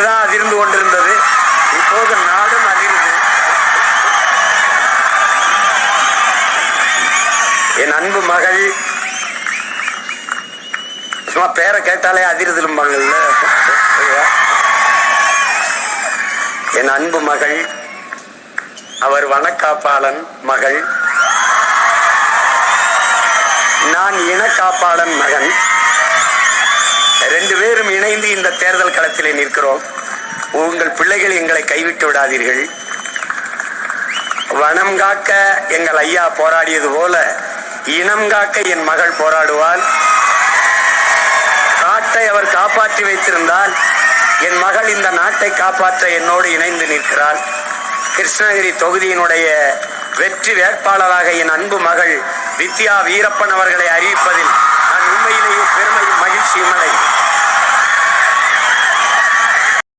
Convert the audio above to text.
தான் அதிர்ந்து கொண்டிருந்தது. இப்போது நாடும் அதிர்ந்து. என் அன்பு மகள், சும்மா பேரை கேட்டாலே அதிர்திரும்பாங்கல்ல. என் அன்பு மகள், அவர் வனக்காப்பாளன் மகள், நான் இனக்காப்பாளன் மகன். 2 பேரும் இணைந்து இந்த தேர்தல் களத்திலே நிற்கிறோம். உங்கள் பிள்ளைகள் எங்களை கைவிட்டு விடாதீர்கள். வனம் காக்க எங்கள் ஐயா போராடியது போல இனம் காக்க என் மகள் போராடுவாள். காட்டை அவர் காப்பாற்றி வைத்திருந்தால் என் மகள் இந்த நாட்டை காப்பாற்ற என்னோடு இணைந்து நிற்கிறாள். கிருஷ்ணகிரி தொகுதியினுடைய வெற்றி வேட்பாளராக என் அன்பு மகள் வித்யா வீரப்பன் அவர்களை அறிவிப்பதில் நான் உண்மையிலேயே பெருமையும் மகிழ்ச்சியும் அடைகிறேன்.